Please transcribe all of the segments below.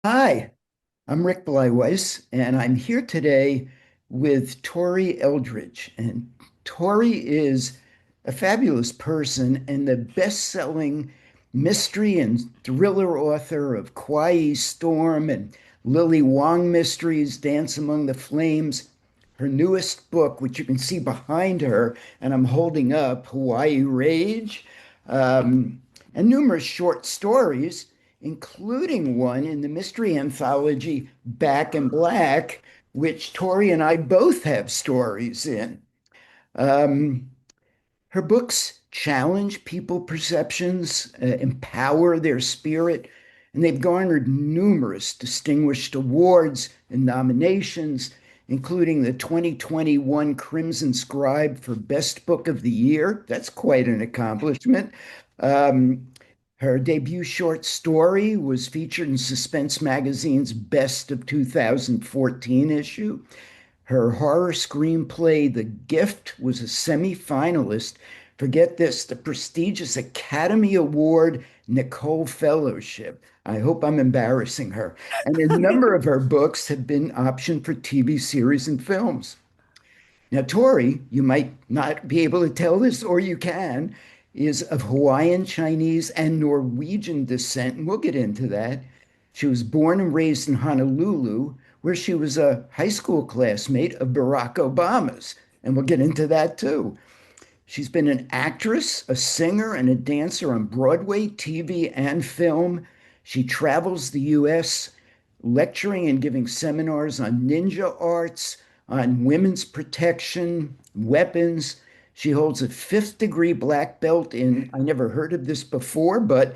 Hi, I'm Rick Bleiweiss, and I'm here today with Tori Eldridge. And Tori is a fabulous person and the best-selling mystery and thriller author of 𝐃𝐨 Storm and Lily Wong Mysteries, Dance Among the Flames. Her newest book, which you can see behind her, and I'm holding up, Hawai'i Rage, um, and numerous short stories, including one in the mystery anthology Back in Black, which Tori and I both have stories in. Um, Her books challenge people perceptions, empower their spirit, and they've garnered numerous distinguished awards and nominations, including the 2021 Crimson Scribe for Best Book of the Year. That's quite an accomplishment. Um, Her debut short story was featured in Suspense Magazine's Best of 2014 issue. Her horror screenplay, The Gift, was a semi-finalist for, get this, the prestigious Academy Award Nicole Fellowship. I hope I'm embarrassing her. And a number of her books have been optioned for TV series and films. Now, Tori, you might not be able to tell this, or you can, is of Hawaiian, Chinese, and Norwegian descent, and we'll get into that. She was born and raised in Honolulu, where she was a high school classmate of Barack Obama's, and we'll get into that too. She's been an actress, a singer, and a dancer on Broadway, TV, and film. She travels the US lecturing and giving seminars on ninja arts, on women's protection, weapons. She holds a fifth degree black belt in, I never heard of this before, but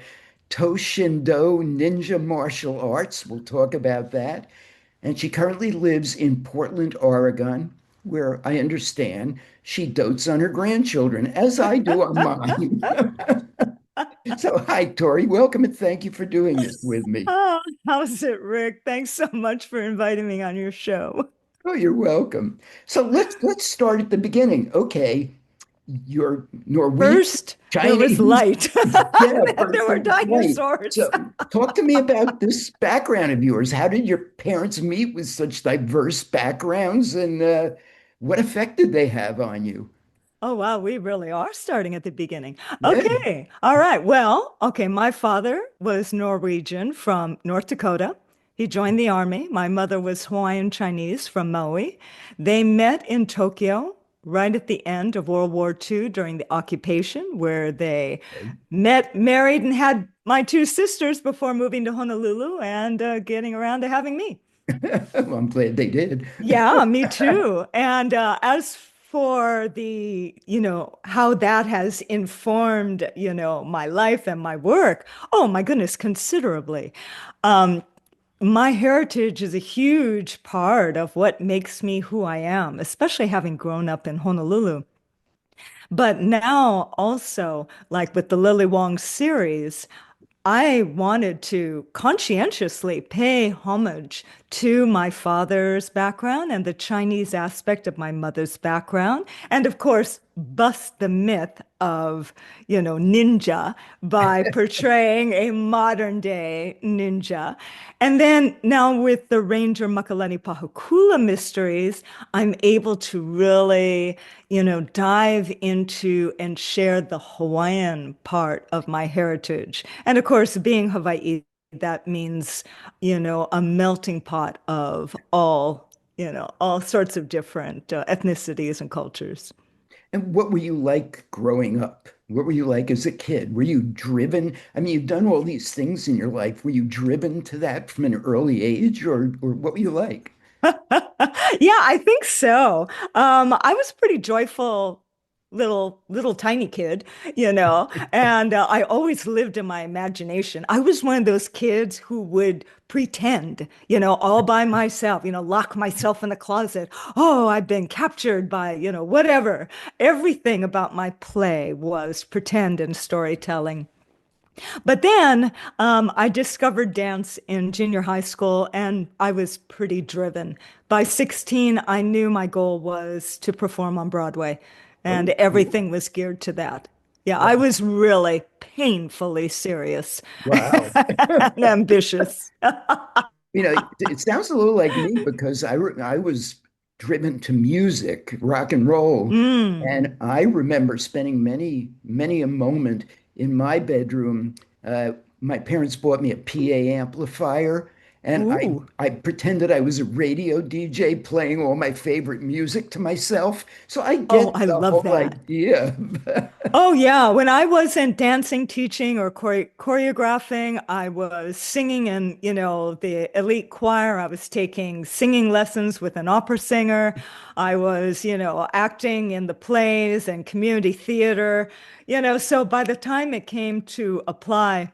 Toshindo Ninja Martial Arts. We'll talk about that. And she currently lives in Portland, Oregon, where I understand she dotes on her grandchildren, as I do on mine. So, hi, Tori. Welcome and thank you for doing this with me. Oh, how's it, Rick? Thanks so much for inviting me on your show. Oh, you're welcome. So let's start at the beginning. Okay, you're Norwegian, First, there was Chinese. light. Yeah, And then first there were there was light. dinosaurs. So talk to me about this background of yours. How did your parents meet with such diverse backgrounds, and what effect did they have on you? Oh, wow, we really are starting at the beginning. Yeah. Okay. All right. Well, okay, my father was Norwegian from North Dakota. He joined the army. My mother was Hawaiian Chinese from Maui. They met in Tokyo right at the end of World War II during the occupation, where they met, married, and had my two sisters before moving to Honolulu and getting around to having me. Well, I'm glad they did. Yeah, me too. And as for how that has informed, my life and my work, oh my goodness, considerably. Um, my heritage is a huge part of what makes me who I am, especially having grown up in Honolulu. But now also, like with the Lily Wong series, I wanted to conscientiously pay homage to my father's background and the Chinese aspect of my mother's background. And of course, bust the myth of, ninja by portraying a modern day ninja. And then now with the Ranger Makalani Pahukula mysteries, I'm able to really, dive into and share the Hawaiian part of my heritage. And of course, being Hawaii, that means, a melting pot of all sorts of different ethnicities and cultures. And what were you like growing up? What were you like as a kid? Were you driven? I mean, you've done all these things in your life. Were you driven to that from an early age, or what were you like? Yeah, I think so. I was a pretty joyful little tiny kid, and I always lived in my imagination. I was one of those kids who would pretend, all by myself, lock myself in the closet. Oh, I've been captured by, whatever. Everything about my play was pretend and storytelling. But then I discovered dance in junior high school and I was pretty driven. By 16, I knew my goal was to perform on Broadway, and Oh, cool. everything was geared to that. Yeah, I Wow. was really painfully serious Wow. and ambitious. It sounds a little like me because I was driven to music, rock and roll, Mm. and I remember spending many a moment in my bedroom. My parents bought me a PA amplifier, and Ooh. I pretended I was a radio DJ playing all my favorite music to myself. So I Oh, get I the love whole that. idea. Oh yeah, when I wasn't dancing, teaching, or choreographing, I was singing in, the elite choir. I was taking singing lessons with an opera singer. I was, acting in the plays and community theater. So by the time it came to apply,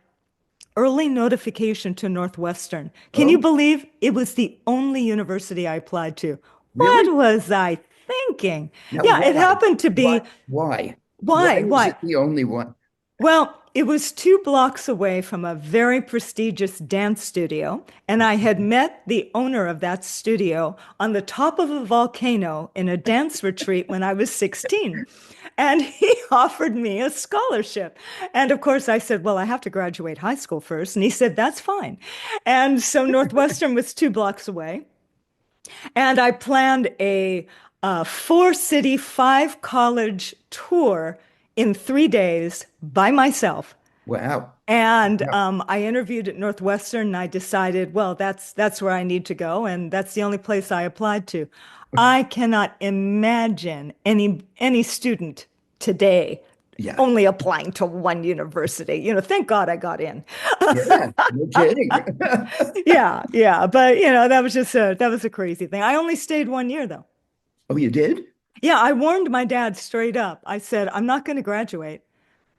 early notification to Northwestern. Can you Oh, believe it was the only university I applied to? really? What was I thinking? Now, Yeah, it why? happened to Why? be. Why? Why Why? was Why? it the only one? Well, it was 2 blocks away from a very prestigious dance studio, and I had met the owner of that studio on the top of a volcano in a dance retreat when I was 16. And he offered me a scholarship. And of course, I said, well, I have to graduate high school first. And he said, that's fine. And so Northwestern was 2 blocks away. And I planned a 4 city, 5 college tour in 3 days by myself. Wow. And Wow. I interviewed at Northwestern and I decided, well, that's where I need to go. And that's the only place I applied to. I cannot imagine any student today Yeah. only applying to one university. Thank God I got in. Yeah. No kidding. Yeah, yeah. But that was a crazy thing. I only stayed 1 year though. Oh, you did? Yeah, I warned my dad straight up. I said, I'm not going to graduate.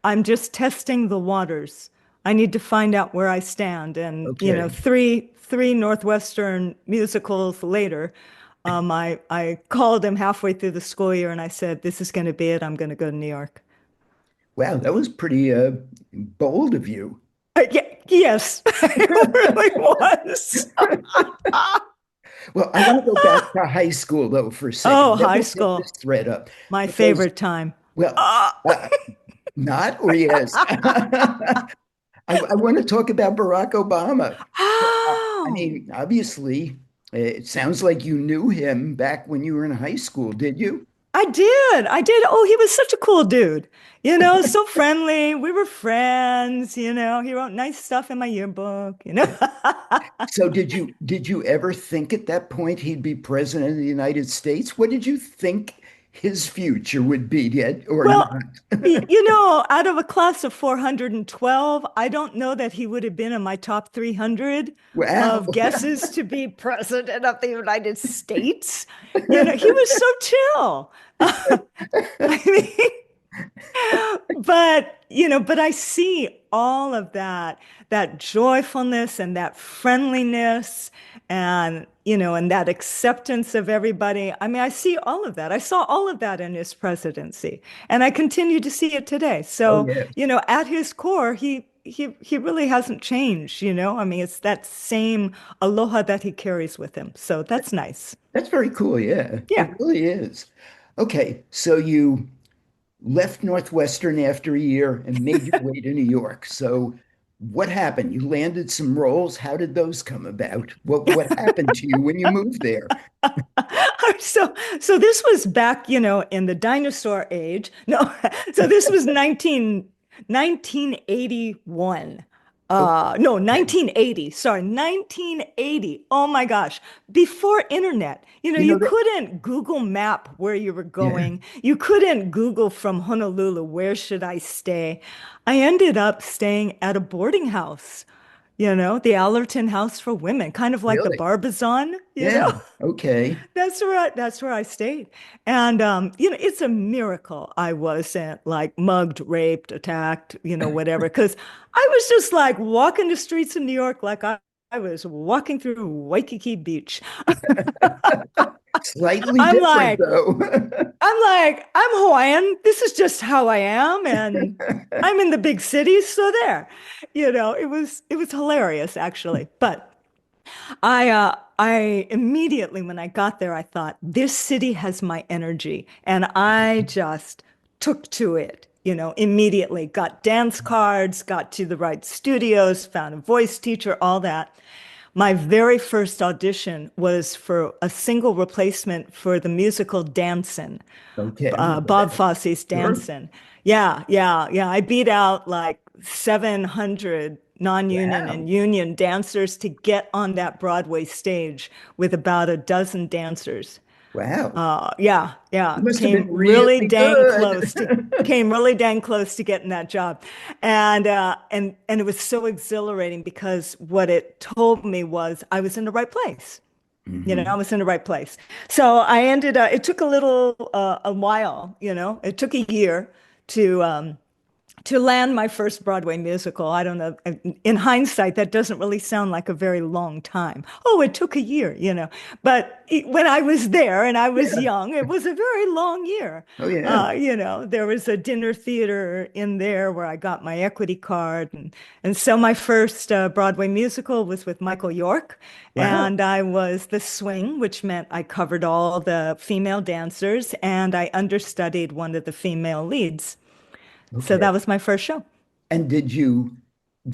I'm just testing the waters. I need to find out where I stand. And, Okay. three Northwestern musicals later, I called him halfway through the school year and I said, this is going to be it. I'm going to go to New York. Wow, that was pretty bold of you. Yeah, yes, it really was. Well, I want to go back to high school though for a Oh, second. Then high we'll pick school, this thread up my because, favorite time. well, Ah. uh, not or yes. I want to talk about Barack Obama. I Oh, mean, obviously, it sounds like you knew him back when you were in high school, did you? I did. I did. Oh, he was such a cool dude. So friendly. We were friends. He wrote nice stuff in my yearbook. So did you ever think at that point he'd be president of the United States? What did you think his future would be yet or Well, not? out of a class of 412, I don't know that he would have been in my top 300 Wow. of guesses to be president of the United States. He was so chill. I mean, but I see all of that joyfulness and that friendliness and that acceptance of everybody. I mean, I see all of that. I saw all of that in his presidency, and I continue to see it today. Oh So, yeah. at his core, he really hasn't changed. I mean, it's that same aloha that he carries with him. So that's nice. That's very cool. Yeah, Yeah. it really is. Okay, so you left Northwestern after a year and made your way to New York. So what happened? You landed some roles. How did those come about? What happened to you when you moved there? So this was back, in the dinosaur age. No, so this was 1981. No, Okay. 1980. Sorry, 1980. Oh my gosh. Before internet, You you know that, couldn't Google map where you were yeah, going. You couldn't Google from Honolulu, where should I stay? I ended up staying at a boarding house, the Allerton House for Women, kind of like the really? Barbizon. Yeah. Okay. That's where I stayed. And it's a miracle I wasn't like mugged, raped, attacked, whatever. Because I was just like walking the streets of New York like I was walking through Waikiki Beach. Slightly I'm different like, though. I'm Hawaiian. This is just how I am, and I'm in the big cities, so there. It was hilarious actually. But I immediately, when I got there, I thought, this city has my energy. And I just took to it, immediately. Got dance cards, got to the right studios, found a voice teacher, all that. my very first audition was for a single replacement for the musical *𝐿𝐼𝐼𝐼, Okay, I remember Bob that. Fosse's Sure. *𝐿𝐼𝐼𝐼. Yeah, yeah, yeah. I beat out like 700 non-union Wow. and union dancers to get on that Broadway stage with about a dozen dancers. Wow. Yeah, yeah. You must have been really good. Came really dang close to getting that job. And it was so exhilarating because what it told me was I was in the right place. I Hmm. was in the right place. So I ended up, it took a while, it took a year to to land my first Broadway musical. I don't know. In hindsight, that doesn't really sound like a very long time. Oh, it took a year, But when I was there and I was Yeah. young, it was a very long year. Oh, yeah. There was a dinner theater in there where I got my equity card. And so my first Broadway musical was with Michael York. Wow. And I was the swing, which meant I covered all the female dancers and I understudied one of the female leads. So Okay. that was my first show. And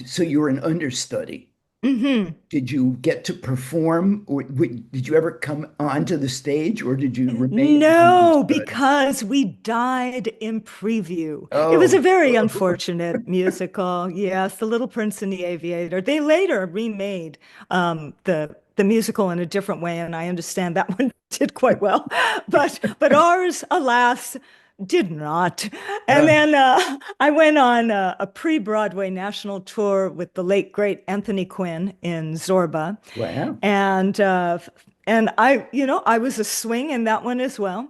so you were an understudy. Hmm. Did you get to perform, or did you ever come onto the stage, or did you remain an No, understudy? because we died in preview. It was a Oh, very unfortunate musical. Yes, The Little Prince and the Aviator. They later remade the musical in a different way, and I understand that one did quite well. But ours, alas, did not. And uh, then I went on a pre-Broadway national tour with the late great Anthony Quinn in Zorba, wow. and uh, and I was a swing in that one as well.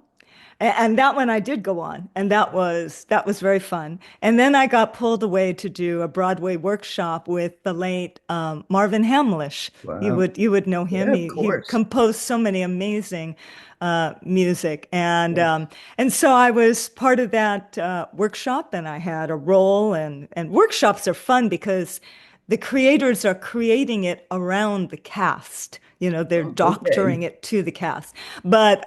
And that one I did go on, and that was very fun. And then I got pulled away to do a Broadway workshop with the late Marvin Hamlisch. You Wow. would you would know him. Yeah, of He course. composed so many amazing music, and so I was part of that workshop, and I had a role. And workshops are fun because the creators are creating it around the cast. They're Oh, okay. doctoring it to the cast. But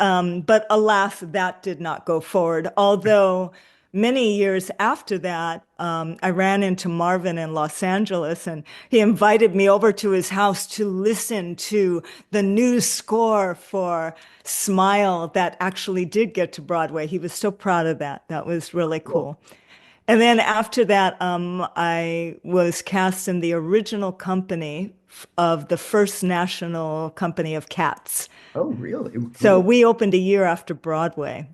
alas, that did not go forward. Although many years after that, I ran into Marvin in Los Angeles, and he invited me over to his house to listen to the new score for Smile that actually did get to Broadway. He was so proud of that. That was really Cool. cool. And then after that, I was cast in the original company of the first national company of cats. Oh, really? So Cool. we opened a year after Broadway.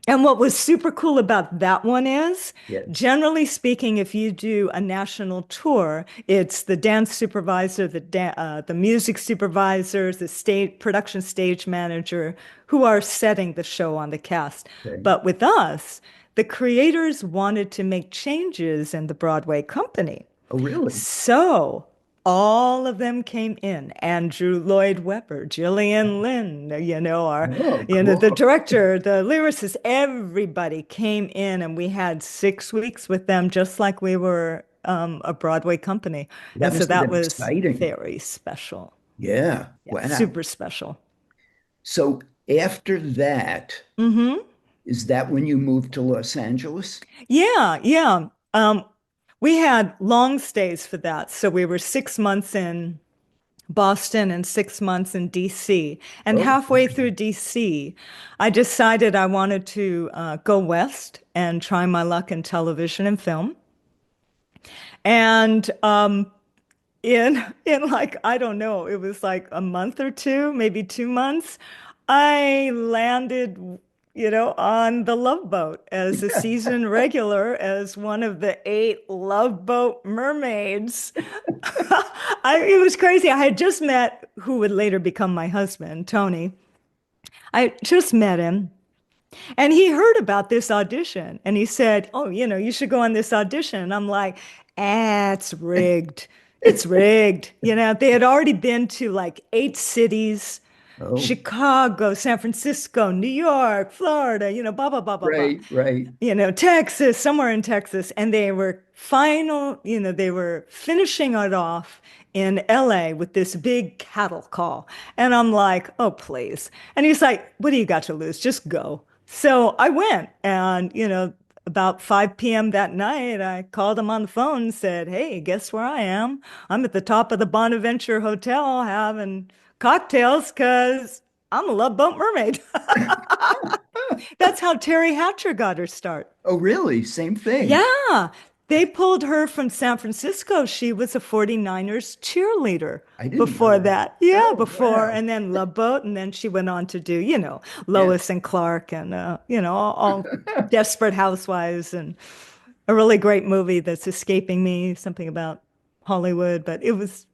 And what was super cool about that one is, Yes. generally speaking, if you do a national tour, it's the dance supervisor, the music supervisors, the stage production stage manager who are setting the show on the cast. Okay. But with us, the creators wanted to make changes in the Broadway company. Oh, really? So all of them came in. Andrew Lloyd Webber, Gillian Lynn, Oh, the cool. director, the lyricist, everybody came in and we had 6 weeks with them, just like we were a Broadway company. That And so must have that been was exciting. very special. Yeah. Yeah, Wow. super special. So after that, Hmm. is that when you moved to Los Angeles? Yeah, yeah. We had long stays for that. So we were 6 months in Boston and 6 months in DC. And Oh, halfway through DC, I decided I wanted to go west and try my luck in television and film. And in like, I don't know, it was like a month or two, maybe 2 months, I landed, on the Love Boat as a season regular as one of the 8 Love Boat mermaids. It was crazy. I had just met who would later become my husband, Tony. I just met him. And he heard about this audition and he said, "Oh, you should go on this audition." And I'm like, it's rigged. It's rigged. They had already been to like 8 cities, oh, Chicago, San Francisco, New York, Florida, blah, blah, blah, blah, blah. right, right. Texas, somewhere in Texas. And they were finishing it off in LA with this big cattle call. And I'm like, oh, please. And he's like, what do you got to lose? Just go. So I went and, about 5 p.m. that night, I called him on the phone and said, "Hey, guess where I am? I'm at the top of the Bonaventure Hotel having cocktails because I'm a Love Boat mermaid." That's how Terry Hatcher got her start. Oh, really? Same thing. Yeah, they pulled her from San Francisco. She was a 49ers cheerleader I didn't know before that. that. Yeah, Oh, before, wow. and then Love Boat, and then she went on to do, Yeah. Lois and Clark and, all Desperate Housewives and a really great movie that's escaping me, something about Hollywood. But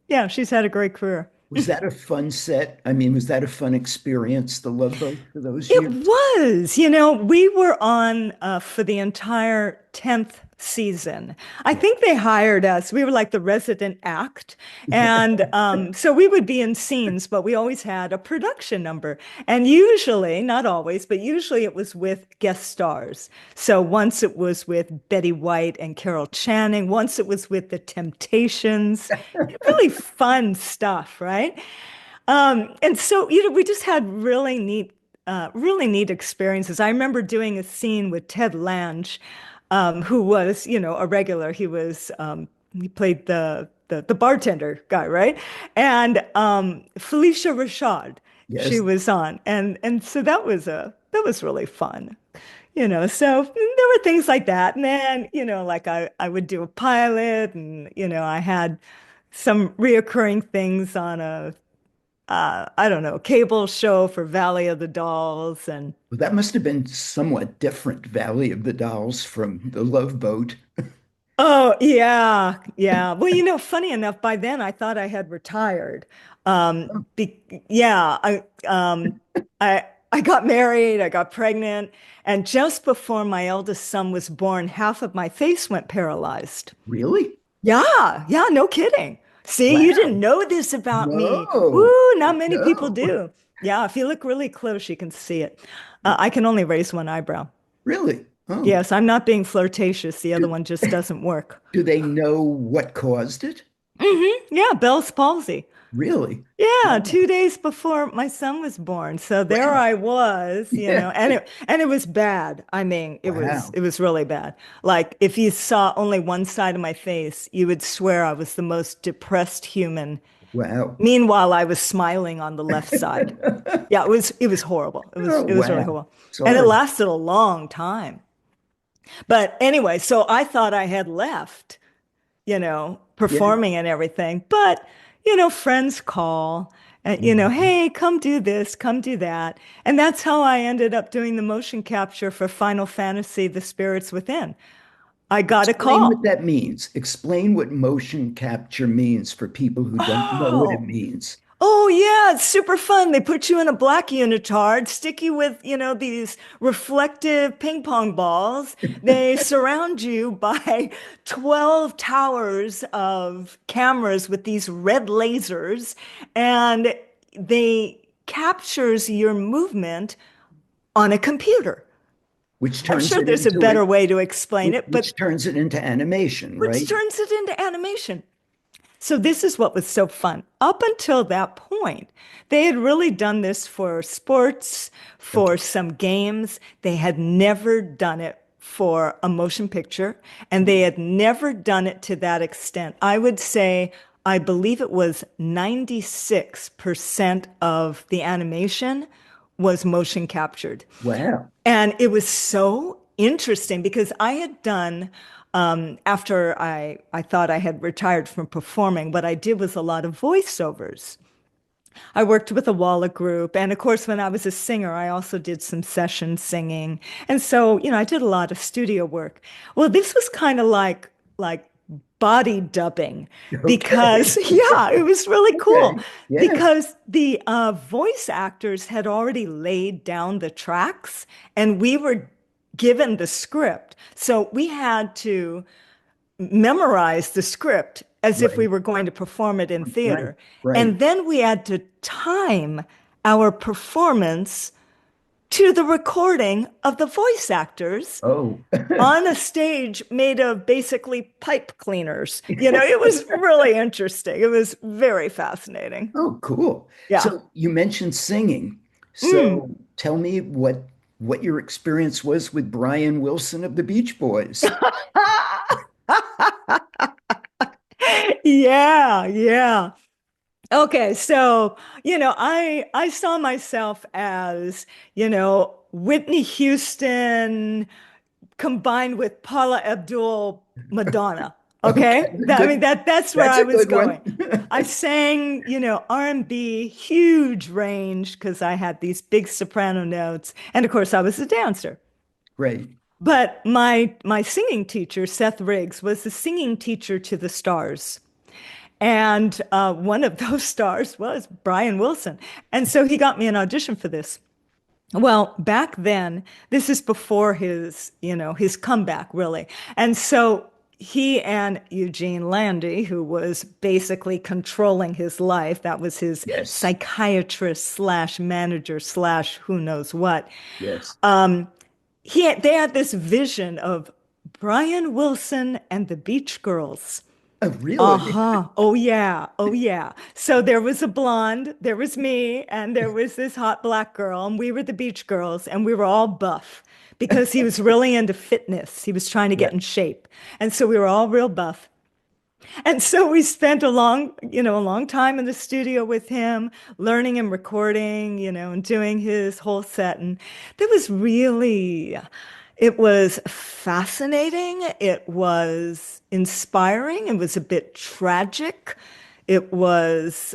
yeah, she's had a great career. Was that a fun set? I mean, was that a fun experience, the Love Boat for those It years? was, we were on for the entire 10th season. I Yeah. think they hired us. We were like the resident act. And so we would be in scenes, but we always had a production number. And usually, not always, but usually it was with guest stars. So once it was with Betty White and Carol Channing, once it was with the Temptations. Really fun stuff, right? And so, we just had really neat experiences. I remember doing a scene with Ted Lange, who was, a regular. He played the bartender guy, right? And Felicia Rashad, she Yes. was on, and so that was really fun. So there were things like that. And then, like I would do a pilot and, I had some reoccurring things on I don't know, cable show for Valley of the Dolls. And Well, that must have been somewhat different, Valley of the Dolls from the Love Boat. oh, yeah, yeah. Well, funny enough, by then I thought I had retired. Yeah, I got married, I got pregnant, and just before my eldest son was born, half of my face went paralyzed. Really? Yeah, yeah, no kidding. See, you didn't Wow. know this about me. No, Woo, not many people no. do. Yeah, if you look really close, you can see it. I can only raise one eyebrow. Really? Oh, Yes, I'm not being flirtatious. The other do, one just doesn't work. do they know what caused it? Yeah, Bell's palsy. Really? Yeah, Wow. 2 days before my son was born. So there Wow. I was, Yeah. and it was bad. I mean, Wow. it was really bad. Like if you saw only one side of my face, you would swear I was the most depressed human. Wow. Meanwhile, I was smiling on the left side. Yeah, it was horrible. Oh, It was really wow. horrible. And it Sorry. lasted a long time. But anyway, so I thought I had left, Yeah. performing and everything. But, friends call and, Mhm. hey, come do this, come do that. And that's how I ended up doing the motion capture for Final Fantasy, The Spirits Within. I got a Explain what call. that means. Explain what motion capture means for people who don't know what it Oh, means. oh yeah, it's super fun. They put you in a black unitard, stick you with, these reflective ping pong balls. They surround you by 12 towers of cameras with these red lasers, and they captures your movement on a computer. Which I'm turns sure it there's a into better it, way to explain it, which but turns it into animation, which right? turns it into animation. So this is what was so fun. Up until that point, they had really done this for sports, Okay. for some games. They had never done it for a motion picture, and they had never done it to that extent. I would say, I believe it was 96% of the animation was motion captured. Wow. And it was so interesting because I had done, after I thought I had retired from performing, what I did was a lot of voiceovers. I worked with a Walla group. And of course, when I was a singer, I also did some session singing. And so, I did a lot of studio work. Well, this was kind of like body dubbing Okay. because, yeah, it was really cool Okay. Yeah. because the voice actors had already laid down the tracks and we were given the script. So we had to memorize the script as if we Right. were going to perform it in Right. theater. Right. And then we had to time our performance to the recording of the voice actors Oh. on a stage made of basically pipe cleaners. It was really interesting. It was very fascinating. Oh, cool. Yeah. So you mentioned singing. Mm. So tell me what what your experience was with Brian Wilson of the Beach Boys. Yeah, yeah. Okay, so, I saw myself as, Whitney Houston combined with Paula Abdul Madonna. Okay, Okay? That, I mean good. that's where That's I a was good going. one. I sang, R&B, huge range because I had these big soprano notes, and of course I was a dancer. Great. But my singing teacher, Seth Riggs, was the singing teacher to the stars. And one of those stars was Brian Wilson. And so he got me an audition for this. Well, back then, this is before his comeback, really. And so he and Eugene Landy, who was basically controlling his life, that was his Yes. psychiatrist slash manager slash who knows what. Yes. They had this vision of Brian Wilson and the Beach Girls. Oh, really? Uh-huh. Oh yeah. Oh yeah. So there was a blonde, there was me, and there was this hot black girl, and we were the beach girls, and we were all buff because he was really into fitness. He was trying to Yeah. get in shape. And so we were all real buff. And so we spent a long time in the studio with him, learning and recording, and doing his whole set. And it was fascinating. It was inspiring. It was a bit tragic. It was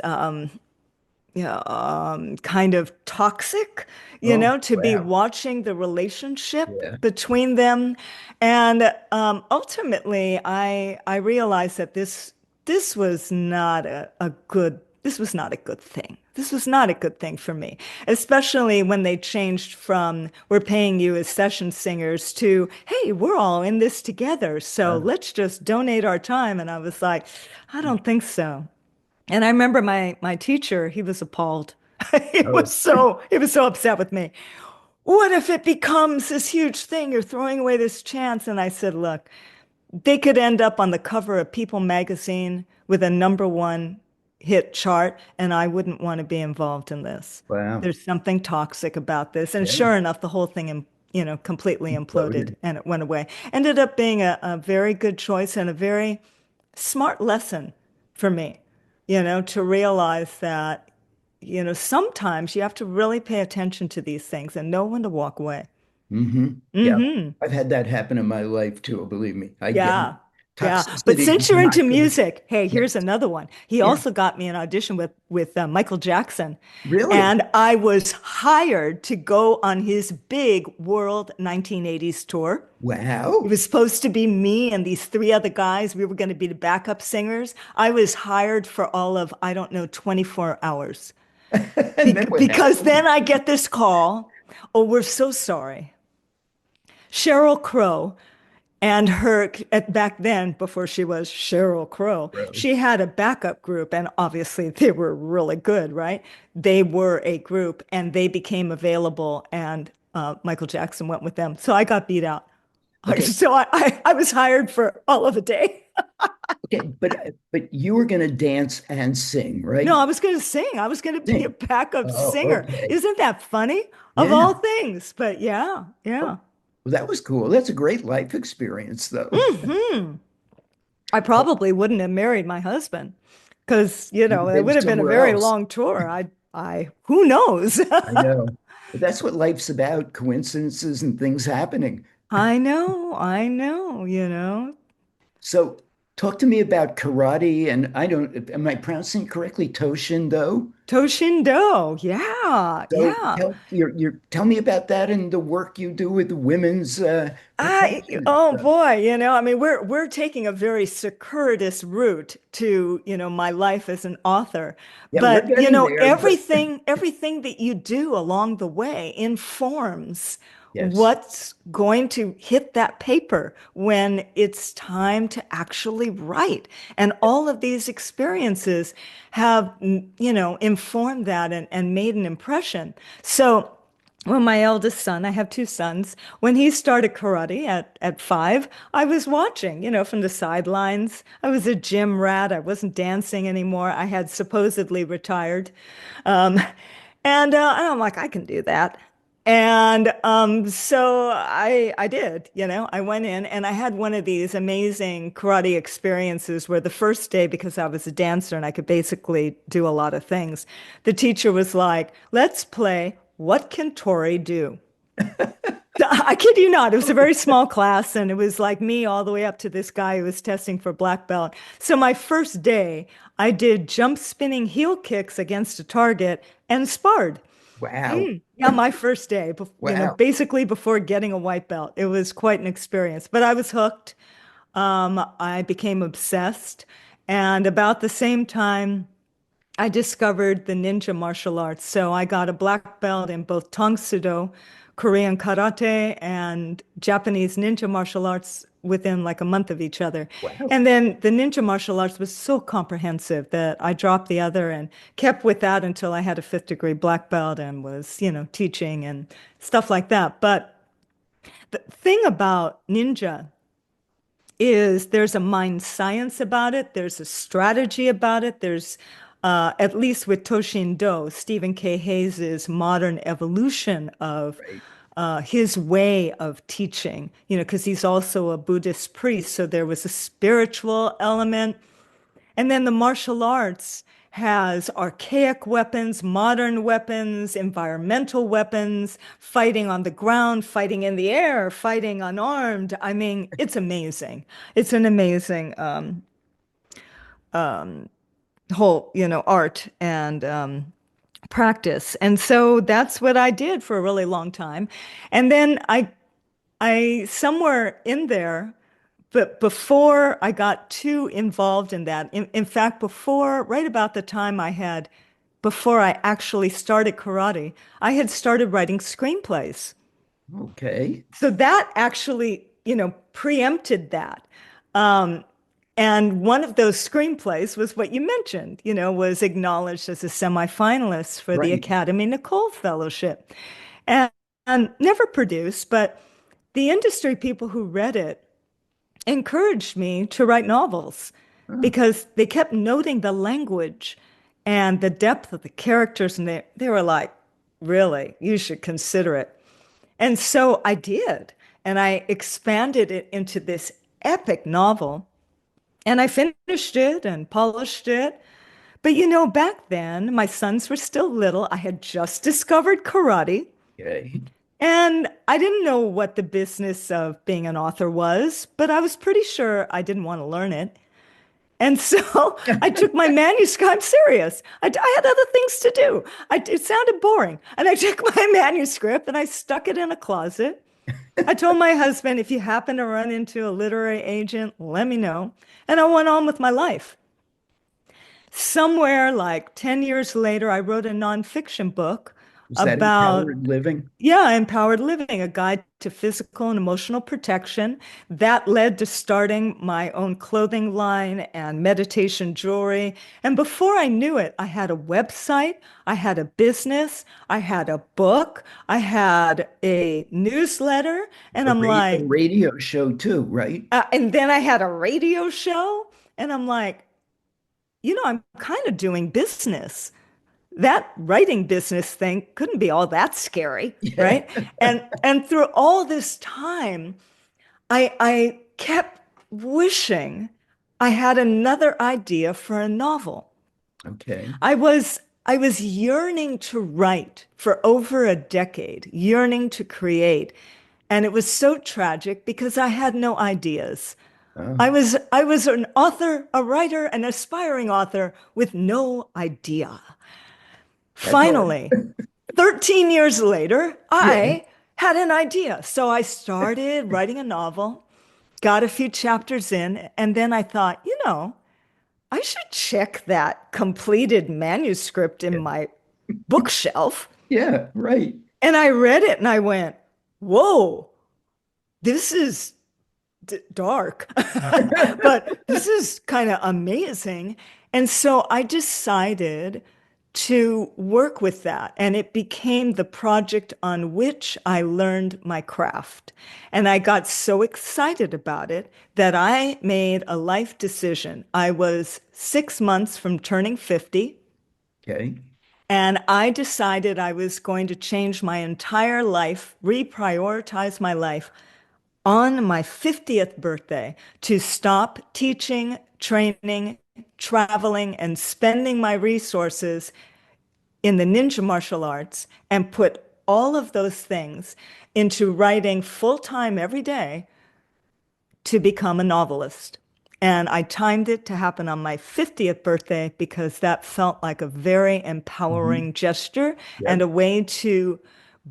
kind of toxic, Oh, to be wow. watching the relationship Yeah. between them. And ultimately, I realized that this was not a good this was not a good thing. This was not a good thing for me, especially when they changed from we're paying you as session singers to, hey, we're all in this together. So Uh, let's just donate our time. And I was like, I don't think so. And I remember my teacher, he was appalled. oh, He was so upset with me. What if it becomes this huge thing? You're throwing away this chance. And I said, look, they could end up on the cover of People magazine with a #1 hit chart, and I wouldn't want to be involved in this. wow. There's something toxic about this. And Yeah. sure enough, the whole thing, completely imploded Loaded. and it went away. Ended up being a very good choice and a very smart lesson for me, to realize that, sometimes you have to really pay attention to these things and know when to walk away. Yeah. Hmm. I've had that happen in my life too, believe me. I get it. Yeah. Yeah. But Toxicity since is you're into not good. music, hey, here's Yes. another one. He Yeah. also got me an audition with Michael Jackson. Really? And I was hired to go on his big world 1980s tour. It Wow. was supposed to be me and these three other guys. We were going to be the backup singers. I was hired for all of, I don't know, 24 hours. And then what Because happened? then I get this call. Oh, we're so sorry. Sheryl Crow and back then, before she was Sheryl Crow, Bro. she had a backup group, and obviously they were really good, right? They were a group, and they became available, and Michael Jackson went with them. So I got beat out. Okay. So I was hired for all of a day. Okay. But you were going to dance and sing, No, right? I was going to sing. I was going to be a Sing. backup Oh, singer. okay. Isn't that funny? Of Yeah. all things. But yeah, Oh, yeah. well, that was cool. That's a great life experience, though. Hmm. I Well, probably wouldn't have married my husband because, you'd it been would have been a somewhere very else. long tour. Who knows? I know. But that's what life's about, coincidences and things happening. I know. So talk to me about karate, and I don't, am I pronouncing it correctly? Toshindo? Toshindo. Yeah, So yeah. tell me about that and the work you do with the women's protection and Oh stuff. boy, I mean, we're taking a very circuitous route to, my life as an author. Yeah, we're But, getting there, but everything that you do along the way informs yes. what's going to hit that paper when it's time to actually write. And all of these experiences have, informed that and made an impression. So, when my eldest son, I have two sons, when he started karate at 5, I was watching, from the sidelines. I was a gym rat. I wasn't dancing anymore. I had supposedly retired. Um, and I'm like, I can do that. And so I did, I went in and I had one of these amazing karate experiences where the first day, because I was a dancer and I could basically do a lot of things, the teacher was like, let's play What Can Tori Do? I kid you not, it was a very small class and it was like me all the way up to this guy who was testing for black belt. So my first day, I did jump spinning heel kicks against a target and sparred. Wow. Yeah, my first day, Wow. basically before getting a white belt. It was quite an experience, but I was hooked. I became obsessed. And about the same time, I discovered the ninja martial arts. So I got a black belt in both Tang Soo, Korean karate, and Japanese ninja martial arts within like a month of each other. Wow. And then the ninja martial arts was so comprehensive that I dropped the other and kept with that until I had a fifth degree black belt and was, teaching and stuff like that. But the thing about ninja is there's a mind science about it, there's a strategy about it, there's at least with Toshindo, Stephen K. Hayes's modern evolution of Right. his way of teaching, because he's also a Buddhist priest. So there was a spiritual element. And then the martial arts has archaic weapons, modern weapons, environmental weapons, fighting on the ground, fighting in the air, fighting unarmed. I mean, it's amazing. It's an amazing whole, art and practice. And so that's what I did for a really long time. And then I somewhere in there, but before I got too involved in that, in fact, right about the time before I actually started karate, I had started writing screenplays. Okay. So that actually, preempted that. Um, and one of those screenplays was what you mentioned, was acknowledged as a semifinalist for the Right. 𝐷𝐸 Fellowship and, and never produced, but the industry people who read it encouraged me to write novels Huh. because they kept noting the language and the depth of the characters. And they were like, really, you should consider it. And so I did. And I expanded it into this epic novel. And I finished it and polished it. But back then, my sons were still little. I had just discovered karate. Okay. And I didn't know what the business of being an author was, but I was pretty sure I didn't want to learn it. And so I took my manuscript. I'm serious. I had other things to do. It sounded boring. And I took my manuscript and I stuck it in a closet. I told my husband, if you happen to run into a literary agent, let me know. And I went on with my life. Somewhere like 10 years later, I wrote a nonfiction book Was that about empowered living? yeah, empowered living, a guide to physical and emotional protection. That led to starting my own clothing line and meditation jewelry. And before I knew it, I had a website, I had a business, I had a book, I had a newsletter, and I'm A like, radio show too, right? and then I had a radio show, and I'm like, I'm kind of doing business. That writing business thing couldn't be all that scary, Yeah. right? And through all this time, I kept wishing I had another idea for a novel. Okay. I was yearning to write for over a decade, yearning to create. And it was so tragic because I had no ideas. Oh, I was an author, a writer, an aspiring author with no idea. that's hard. Finally, 13 years later, Yeah. I had an idea. So I started writing a novel, got a few chapters in, and then I thought, I should check that completed manuscript in Yeah. my bookshelf. Yeah. Right. And I read it and I went, whoa, this is dark, but this is kind of amazing. And so I decided to work with that. And it became the project on which I learned my craft. And I got so excited about it that I made a life decision. I was 6 months from turning 50. Okay. And I decided I was going to change my entire life, reprioritize my life on my 50th birthday to stop teaching, training, traveling, and spending my resources in the ninja martial arts and put all of those things into writing full time every day to become a novelist. And I timed it to happen on my 50th birthday because that felt like a very Mhm. empowering gesture and Yep. a way to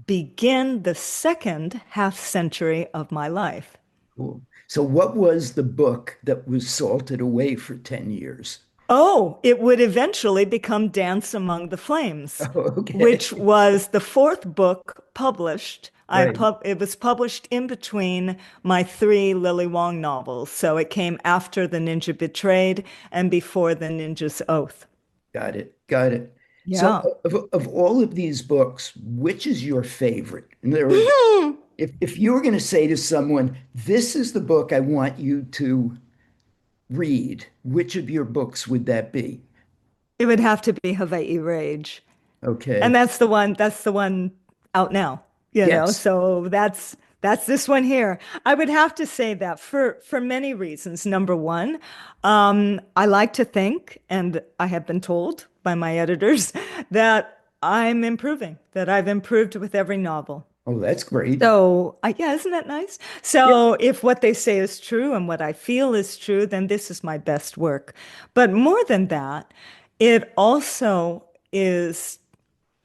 begin the second half century of my life. Cool. So what was the book that was salted away for 10 years? Oh, it would eventually become Dance Among the Flames, Oh, okay. which was the fourth book published. Right. It was published in between my three Lily Wong novels. So it came after The Ninja Betrayed and before The Ninja's Oath. Got it. Got it. So Yeah. of all of these books, which is your favorite? In other words, if you were going to say to someone, this is the book I want you to read, which of your books would that be? It would have to be Hawai'i Rage. And Okay. that's the one out now, you know. Yes. So that's this one here. I would have to say that for many reasons. Number one, I like to think, and I have been told by my editors that I'm improving, that I've improved with every novel. Oh, that's great. So, yeah, isn't that nice? Yeah. So, if what they say is true and what I feel is true, then this is my best work. But more than that, it also is,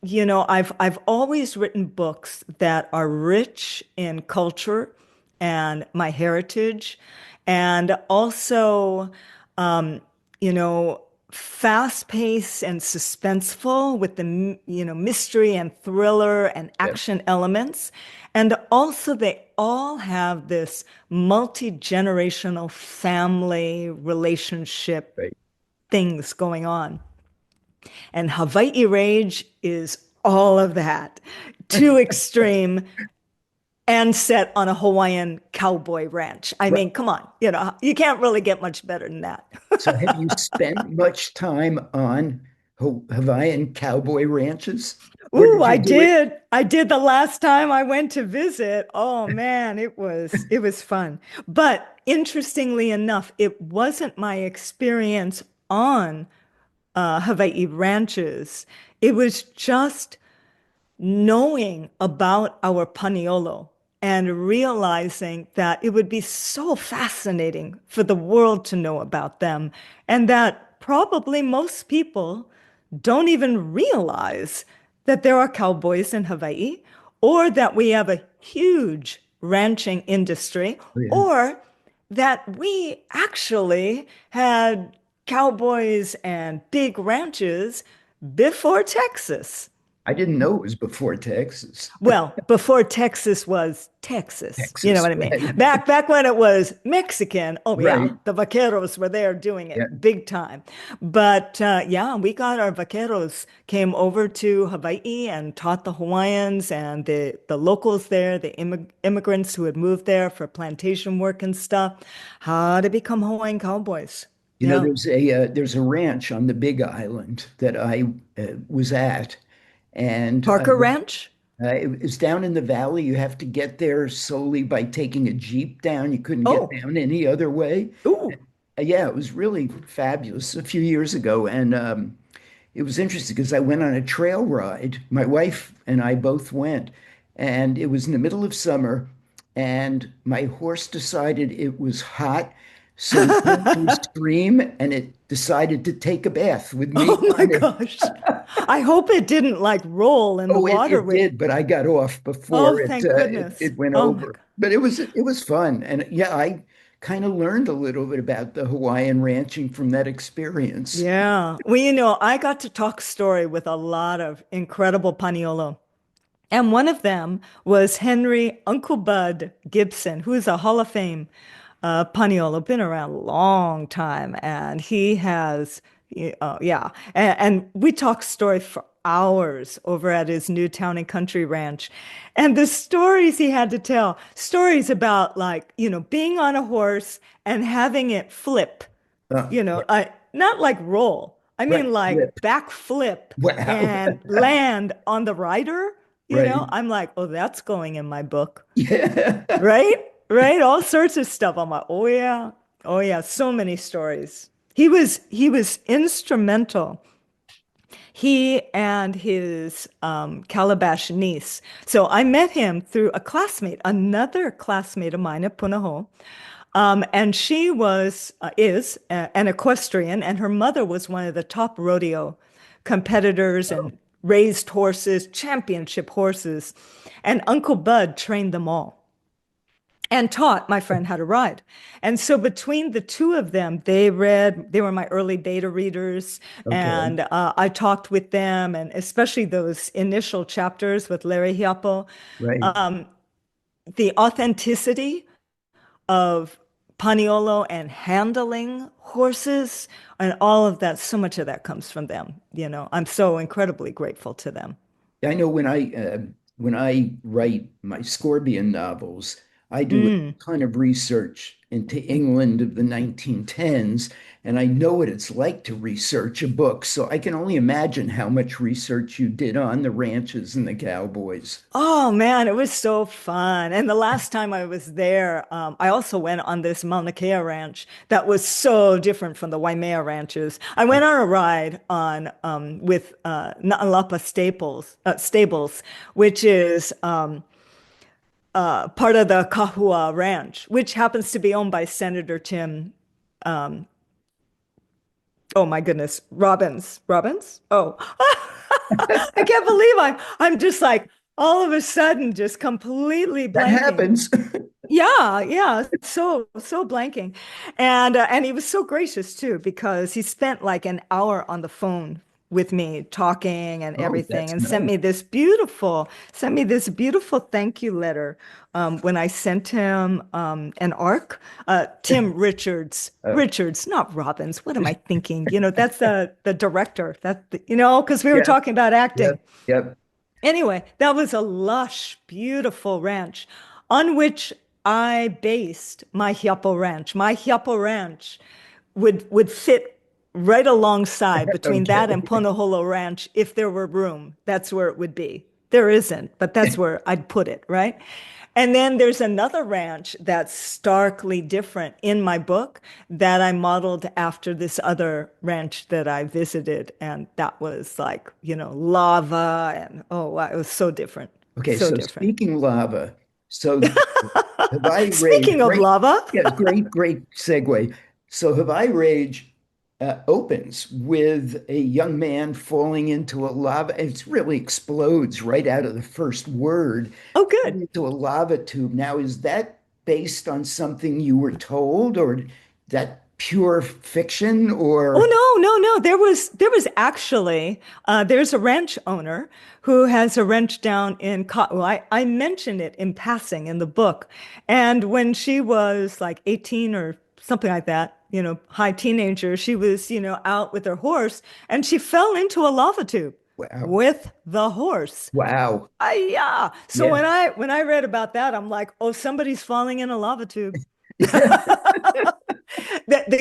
I've always written books that are rich in culture and my heritage, and also, um, you know, fast-paced and suspenseful with the, mystery and thriller and Yeah. action elements. And also, they all have this multi-generational family relationship Right. things going on. And Hawai'i Rage is all of that, too extreme and set on a Hawaiian cowboy ranch. I Right. mean, come on, you can't really get much better than that. So have you spent much time on Hawaiian cowboy ranches? Or Ooh, did you I do it? did. I did the last time I went to visit. Oh man, it was fun. But interestingly enough, it wasn't my experience on Hawaii ranches. It was just knowing about our paniolo and realizing that it would be so fascinating for the world to know about them, and that probably most people don't even realize that there are cowboys in Hawaii, or that we have a huge ranching industry, Oh, yeah. or that we actually had cowboys and big ranches before Texas. I didn't know it was before Texas. Well, before Texas was Texas, you know Texas, what I mean? right? Back when it was Mexican, oh yeah, Right. the vaqueros were there doing Yeah. it big time. But yeah, we got our vaqueros came over to Hawaii and taught the Hawaiians and the locals there, the immigrants who had moved there for plantation work and stuff, how to become Hawaiian cowboys. You know, Yeah. there's a ranch on the Big Island that I was at, and Parker Ranch? it's down in the valley. You have to get there solely by taking a Jeep down. You couldn't get Oh, down any other way. ooh. Yeah, it was really fabulous a few years ago, and it was interesting because I went on a trail ride. My wife and I both went, and it was in the middle of summer, and my horse decided it was hot, so we went to a stream, and it decided to take a bath with me Oh my on it. gosh. I hope it didn't like roll in the Oh, water it with. did, but I got off Oh, before thank goodness. it went Oh my over. God. But it was fun, and yeah, I kind of learned a little bit about the Hawaiian ranching from that experience. Yeah. Well, I got to talk story with a lot of incredible Paniolo. And one of them was Henry Uncle Bud Gibson, who is a Hall of Fame Paniolo, been around a long time. And he has, yeah. And we talked story for hours over at his new town and country ranch. And the stories he had to tell, stories about like, being on a horse and having it flip, Yeah. not like roll. I Right. mean, like Flip. backflip Wow. and land on the rider. Right. I'm like, oh, that's going in my book, Yeah. right? Right? All sorts of stuff. I'm like, oh yeah, so many stories. He was instrumental. He and his Calabash niece. So I met him through a classmate, another classmate of mine at Punahou. And she is an equestrian, and her mother was one of the top rodeo competitors Oh, and raised horses, championship horses. And Uncle Bud trained them all and taught my friend how to ride. And so between the two of them, they were my early beta readers. okay. And I talked with them, and especially those initial chapters with 𝐿'𝐸𝐵𝐿𝐸, Right. um, the authenticity of Paniolo and handling horses and all of that. So much of that comes from them. I'm so incredibly grateful to them. I know when I write my Scorpion novels, I do a Mm. ton of research into England of the 1910s, and I know what it's like to research a book. So I can only imagine how much research you did on the ranches and the cowboys. Oh man, it was so fun. And the last time I was there, I also went on this Mauna Kea ranch that was so different from the Waimea ranches. I went on a ride on with Na'alapa Stables, which is part of the Kahua Ranch, which happens to be owned by Senator Tim. Um, oh my goodness, Robbins. Robbins? Oh, I can't believe I'm just like all of a sudden just completely That blanking. happens. Yeah, yeah, so blanking. And he was so gracious too because he spent like an hour on the phone with me talking and Oh, everything that's and nice. sent me this beautiful thank you letter when I sent him an ARC. Tim Uh, Richards, not Robbins. What am I thinking? That's the director. Because we were yeah, talking about acting. yep, yep. Anyway, that was a lush, beautiful ranch on which I based my 𝐸𝐵𝐿𝐸 ranch. My 𝐸𝐸𝐵𝐿𝐸 ranch would fit right alongside between that and Okay. Punahou Ranch if there were room. That's where it would be. There isn't, but that's where I'd put it, right? And then there's another ranch that's starkly different in my book that I modeled after this other ranch that I visited. And that was like, lava and oh, wow, it was so different. Okay, So so different. speaking lava, so Hawai'i Rage, Speaking of great, lava, yeah, great segue. So Hawai'i Rage opens with a young man falling into a lava. It really explodes right out of the first word oh, good. into a lava tube. Now, is that based on something you were told, or that pure fiction, or Oh no. There was actually there's a ranch owner who has a ranch down in well, I mention it in passing in the book. And when she was like 18 or something like that, high teenager, she was, out with her horse and she fell into a lava tube wow, with the horse. wow, Yeah. So yeah. when I read about that, I'm like, oh, somebody's falling in a lava tube. The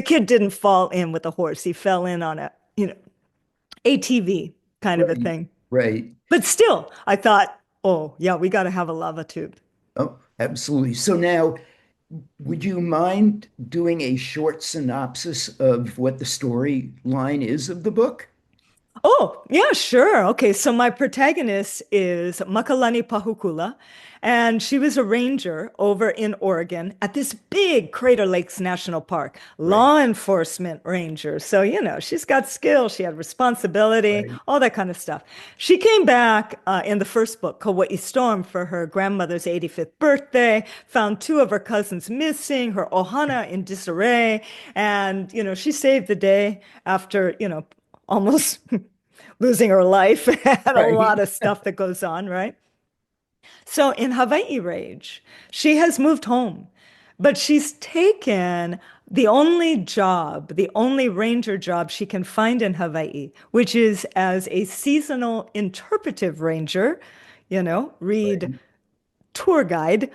kid didn't fall in with a horse. He fell in on a, ATV kind of a Right, thing. right. But still, I thought, oh, yeah, we got to have a lava tube. Oh, absolutely. So now, would you mind doing a short synopsis of what the storyline is of the book? Oh, yeah, sure. Okay, so my protagonist is Makalani Pahukula, and she was a ranger over in Oregon at this big Crater Lakes National Park, Right, law enforcement ranger. So, she's got skills, she had responsibility, right, all that kind of stuff. She came back in the first book, Kauai Storm, for her grandmother's 85th birthday, found two of her cousins missing, her ohana in disarray, and, she saved the day after, almost losing her life and a right. lot of stuff that goes on, right? So in Hawai'i Rage, she has moved home, but she's taken the only ranger job she can find in Hawaii, which is as a seasonal interpretive ranger, read Right. tour guide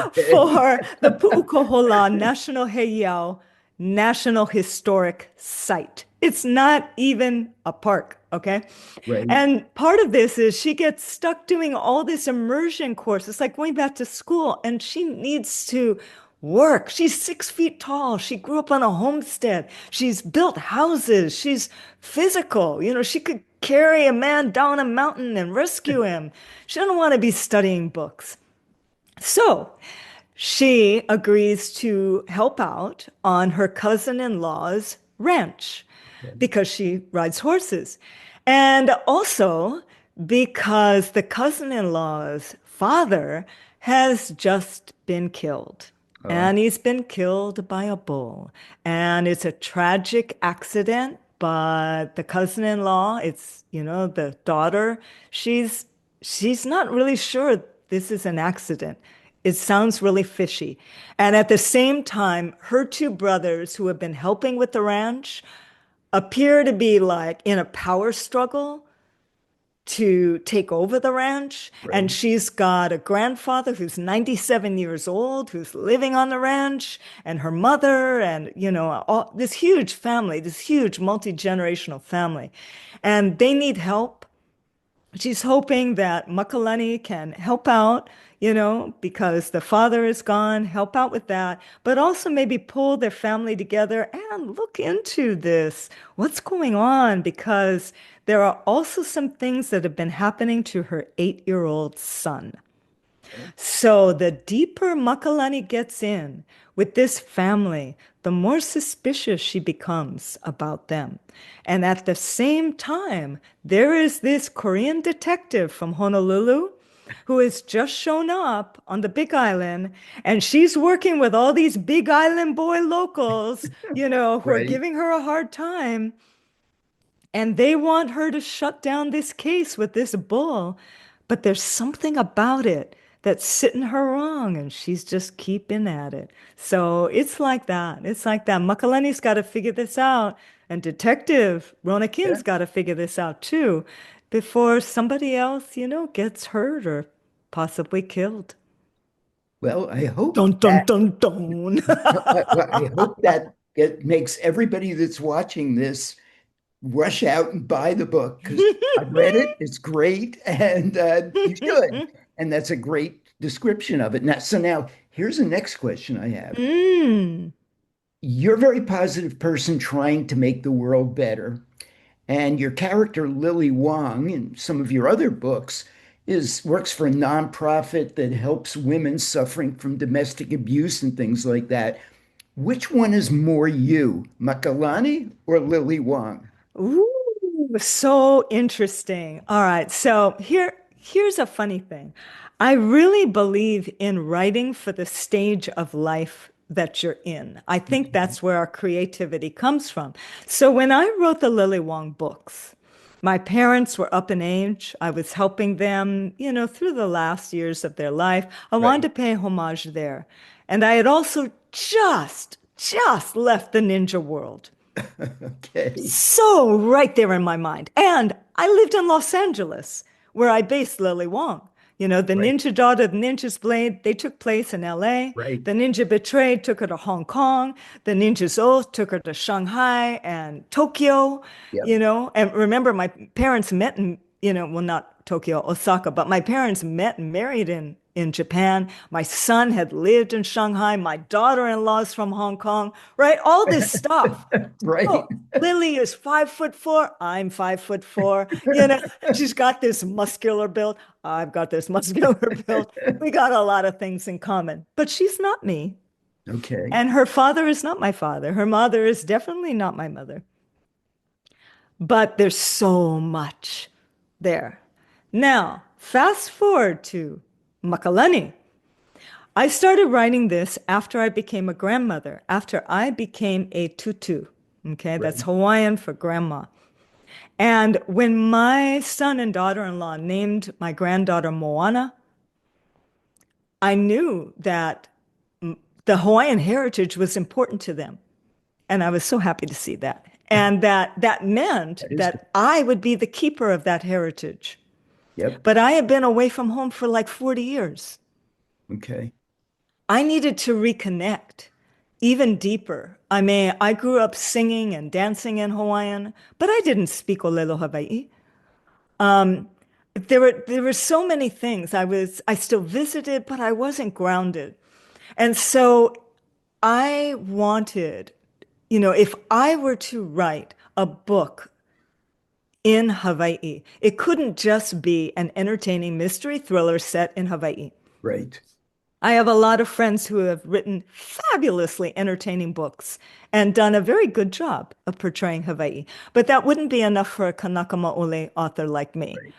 Okay. for the Pu'ukohola National Heiau National Historic Site. It's not even a park, okay? Right. And part of this is she gets stuck doing all this immersion course. It's like going back to school, and she needs to work. She's 6 feet tall. She grew up on a homestead. She's built houses. She's physical. She could carry a man down a mountain and rescue him. She doesn't want to be studying books. So she agrees to help out on her cousin-in-law's ranch because she rides horses. And also because the cousin-in-law's father has just been killed. And he's been killed by a bull. And it's a tragic accident, but the cousin-in-law, it's, the daughter, she's not really sure this is an accident. It sounds really fishy. And at the same time, her two brothers who have been helping with the ranch appear to be like in a power struggle to take over the ranch. Right. And she's got a grandfather who's 97 years old, who's living on the ranch, and her mother, and, this huge family, this huge multi-generational family. And they need help. She's hoping that Makalani can help out, because the father is gone, help out with that, but also maybe pull their family together and look into this. What's going on? Because there are also some things that have been happening to her 8-year-old son. So the deeper Makalani gets in with this family, the more suspicious she becomes about them. And at the same time, there is this Korean detective from Honolulu who has just shown up on the Big Island, and she's working with all these Big Island boy locals, who are Right. giving her a hard time. And they want her to shut down this case with this bull. But there's something about it that's sitting her wrong, and she's just keeping at it. So it's like that. It's like that. Makalani's got to figure this out. And Detective Rona Yeah. King's got to figure this out too before somebody else, gets hurt or possibly killed. Well, I hope Dun, dun, that dun, dun. I hope that it makes everybody that's watching this rush out and buy the book because I've read it. It's great, and you should. And that's a great description of it. Now here's the next question I have. Mm. You're a very positive person trying to make the world better. And your character, Lily Wong, in some of your other books, works for a nonprofit that helps women suffering from domestic abuse and things like that. Which one is more you, Makalani or Lily Wong? Ooh, so interesting. All right. So here's a funny thing. I really believe in writing for the stage of life that you're in. I think that's where our creativity comes from. So when I wrote the Lily Wong books, my parents were up in age. I was helping them, through the last years of their life. I wanted to pay homage there. And I had also just left the ninja world. Okay. So right there in my mind. And I lived in Los Angeles, where I based Lily Wong. The Right. Ninja Daughter, the Ninja's Blade, they took place in LA. Right. The Ninja Betrayed took her to Hong Kong. The Ninja's Oath took her to Shanghai and Tokyo, Yep. And remember, my parents met in, well, not Tokyo, Osaka, but my parents met and married in Japan. My son had lived in Shanghai. My daughter-in-law's from Hong Kong, right? All this stuff. Right. Oh, Lily is 5'4". I'm 5'4". She's got this muscular build. I've got this muscular build. We got a lot of things in common, but she's not me. Okay. And her father is not my father. Her mother is definitely not my mother. But there's so much there. Now, fast forward to Makalani. I started writing this after I became a grandmother, after I became a tutu. Okay, that's Right. Hawaiian for grandma. And when my son and daughter-in-law named my granddaughter Moana, I knew that the Hawaiian heritage was important to them. And I was so happy to see that. And that meant That is good. that I would be the keeper of that heritage. Yep. But I had been away from home for like 40 years. Okay. I needed to reconnect, even deeper. I mean, I grew up singing and dancing in Hawaiian, but I didn't speak ʻŌlelo Hawaii. There were so many things. I still visited, but I wasn't grounded. And so I wanted, if I were to write a book in Hawaii, it couldn't just be an entertaining mystery thriller set in Hawaii. Right. I have a lot of friends who have written fabulously entertaining books and done a very good job of portraying Hawaii. But that wouldn't be enough for a Kanaka Maoli author like me. Right.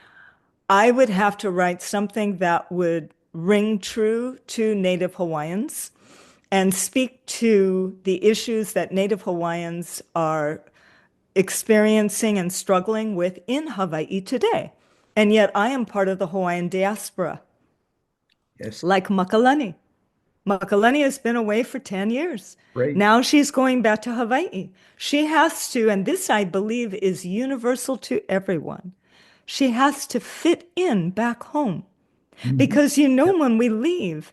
I would have to write something that would ring true to Native Hawaiians and speak to the issues that Native Hawaiians are experiencing and struggling with in Hawaii today. And yet I am part of the Hawaiian diaspora, Yes. like Makalani. Makalani has been away for 10 years. Right. Now she's going back to Hawaii. She has to, and this I believe is universal to everyone, she has to fit in back home. Because when we leave,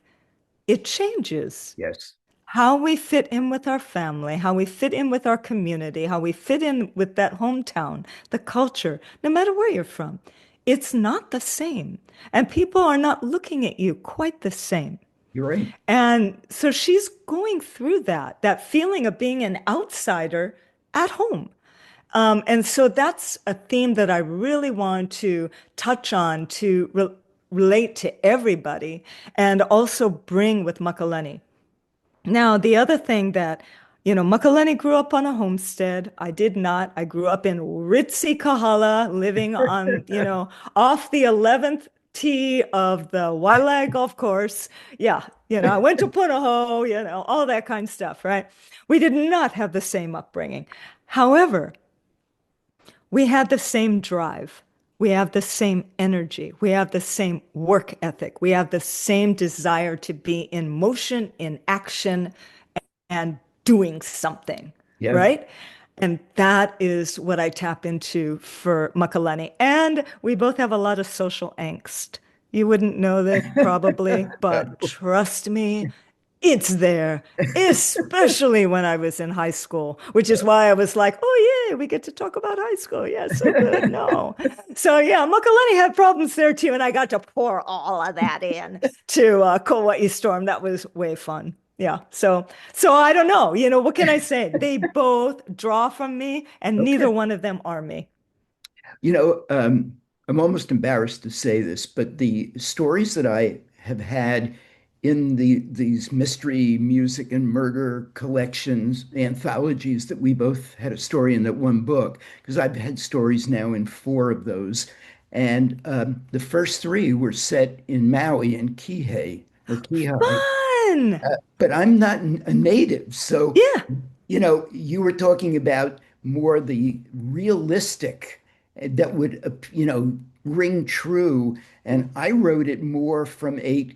it changes. Yes. How we fit in with our family, how we fit in with our community, how we fit in with that hometown, the culture, no matter where you're from, it's not the same. And people are not looking at you quite the same. You're right. And so she's going through that feeling of being an outsider at home. And so that's a theme that I really want to touch on to relate to everybody and also bring with Makalani. Now, the other thing that, Makalani grew up on a homestead. I did not. I grew up in ritzy Kahala, living on, off the 11th tee of the Waialae golf course. Yeah, I went to Punahou, all that kind of stuff, right? We did not have the same upbringing. However, we had the same drive. We have the same energy. We have the same work ethic. We have the same desire to be in motion, in action, and doing something, Yeah. right? And that is what I tap into for Makalani. And we both have a lot of social angst. You wouldn't know that probably, but trust me, it's there, especially when I was in high school, which is why I was like, oh, yeah, we get to talk about high school. Yeah, so good. No. So, yeah, Makalani had problems there, too. And I got to pour all of that in to Kauai Storm. That was way fun. Yeah. So I don't know. What can I say? They both draw from me, and neither one of them are me. I'm almost embarrassed to say this, but the stories that I have had in these mystery music and murder collections, anthologies that we both had a story in that one book, because I've had stories now in 4 of those. And the first 3 were set in Maui and Kihei or Kihei. Fun. But I'm not a native. So, Yeah. you were talking about more the realistic that would, ring true. And I wrote it more from a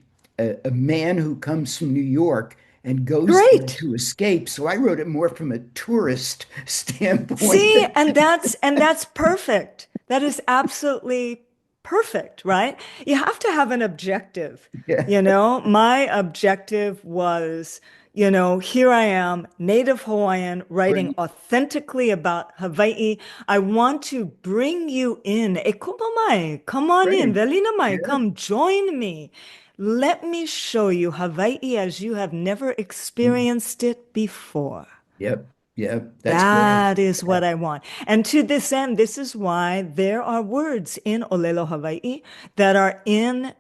man who comes from New York and goes there Great. to escape. So I wrote it more from a tourist standpoint. See, and that's perfect. That is absolutely perfect, right? You have to have an objective. Yeah. My objective was, here I am, Native Hawaiian, writing Right. authentically about Hawaii. I want to bring you in. E kupa mai, come on in. Right. Velina mai, Yeah. come join me. Let me show you Hawaii as you have never Mm. experienced it before. Yep. Yep. That's great. That is what I want. And to this end, this is why there are words in ʻŌlelo Hawaii that are in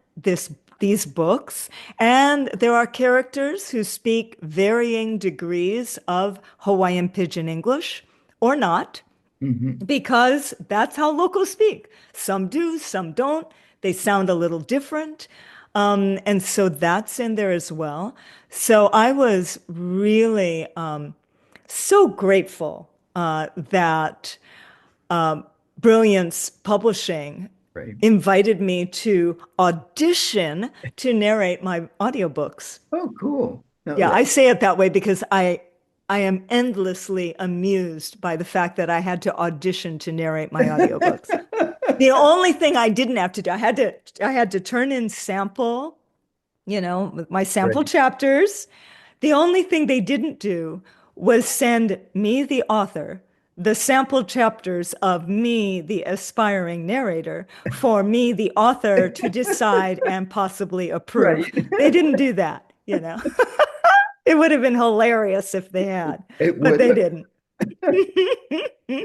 these books. And there are characters who speak varying degrees of Hawaiian Pidgin English or not, Hmm. because that's how locals speak. Some do, some don't. They sound a little different. And so that's in there as well. So I was really so grateful that Brilliance Publishing Right. invited me to audition to narrate my audiobooks. Oh, cool. No, Yeah, I say it that way because I am endlessly amused by the fact that I had to audition to narrate my audiobooks. The only thing I didn't have to do, I had to turn in sample, with my sample right. chapters. The only thing they didn't do was send me, the author, the sample chapters of me, the aspiring narrator, for me, the author, to decide and possibly approve. Right. They didn't do that, you know. It would have been hilarious if they had, It but would they have. didn't.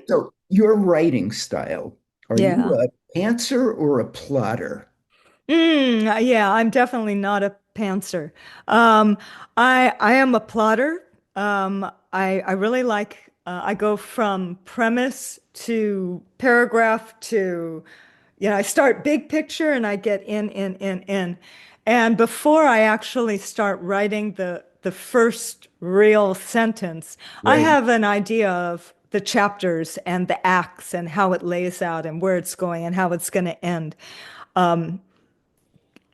So your writing style, are you Yeah. a pantser or a plotter? Yeah, I'm definitely not a pantser. Um, I am a plotter. I really like I go from premise to paragraph to, I start big picture and I get in. And before I actually start writing the first real sentence, I Right. have an idea of the chapters and the acts and how it lays out and where it's going and how it's going to end.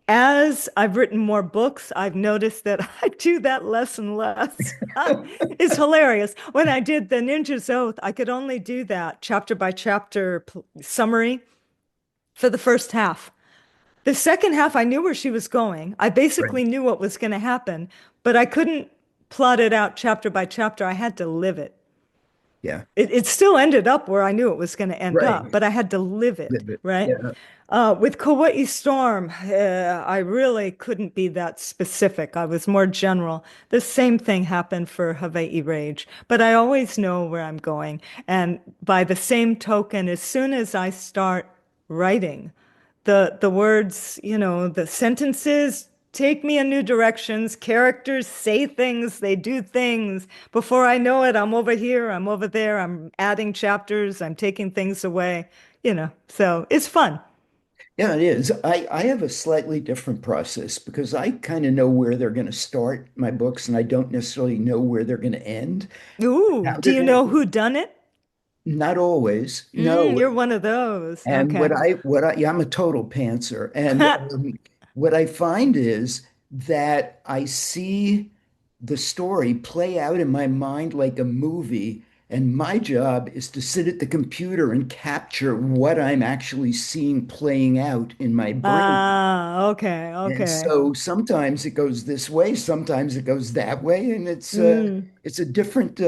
As I've written more books, I've noticed that I do that less and less. It's hilarious. When I did the Ninja's Oath, I could only do that chapter by chapter summary for the first half. The second half, I knew where she was going. I Right. basically knew what was going to happen, but I couldn't plot it out chapter by chapter. I had to live it. Yeah. It still ended up where I knew it was going to end up, Right. but I had to live it, Live it. right? Yeah. With Kauai Storm, I really couldn't be that specific. I was more general. The same thing happened for Hawai'i Rage, but I always know where I'm going. And by the same token, as soon as I start writing, the words, the sentences take me in new directions. Characters say things, they do things. Before I know it, I'm over here, I'm over there, I'm adding chapters, I'm taking things away, so it's fun. Yeah, it is. I have a slightly different process because I kind of know where they're going to start my books and I don't necessarily know where they're going to end, Ooh, how do they're you going know to, who done it? not always. No. You're one of those. And Okay. yeah, I'm a total pantser. And what I find is that I see the story play out in my mind like a movie. And my job is to sit at the computer and capture what I'm actually seeing playing out in my brain. Ah, okay, And okay. so sometimes it goes this way, sometimes it goes that way, and Mm. it's a different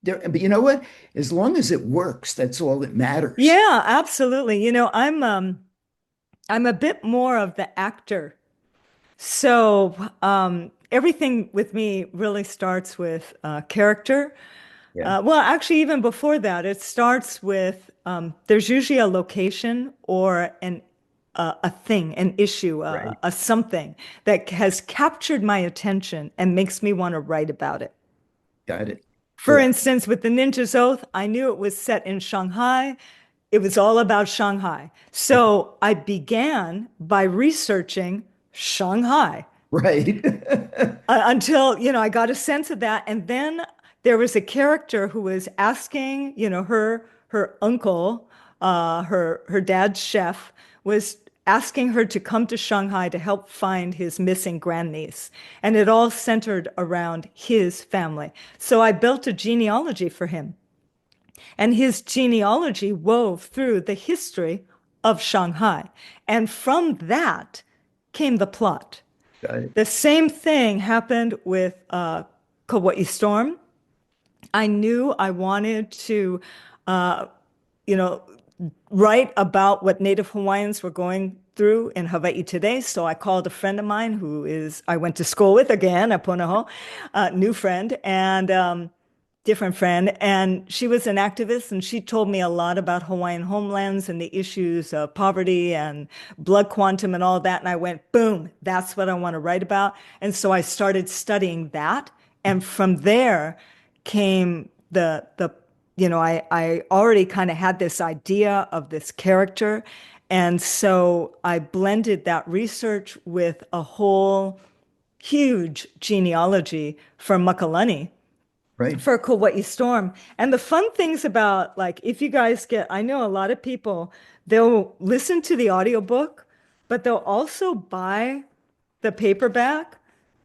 but you know what? As long as it works, that's all that matters. Yeah, absolutely. I'm a bit more of the actor. So, everything with me really starts with character. Yeah, Well, actually, even before that, it starts with there's usually a location or a thing, an issue, right. a something that has captured my attention and makes me want to write about it. Got it. For Yeah, instance, with the Ninja's Oath, I knew it was set in Shanghai. It was all about Shanghai. So I began by researching Shanghai right. until, I got a sense of that. And then there was a character who was asking, her uncle, her dad's chef, was asking her to come to Shanghai to help find his missing grandniece. And it all centered around his family. So I built a genealogy for him. And his genealogy wove through the history of Shanghai. And from that came the plot. Got it. The same thing happened with Kauai Storm. I knew I wanted to, uh, you know, write about what Native Hawaiians were going through in Hawaii today. So I called a friend of mine I went to school with again at Punahou, new friend and different friend. And she was an activist and she told me a lot about Hawaiian homelands and the issues of poverty and blood quantum and all that. And I went, boom, that's what I want to write about. And so I started studying that. And from there came I already kind of had this idea of this character. And so I blended that research with a whole huge genealogy for Makalani Right. for Kauai Storm. And the fun things about, like, if you guys I know a lot of people, they'll listen to the audiobook, but they'll also buy the paperback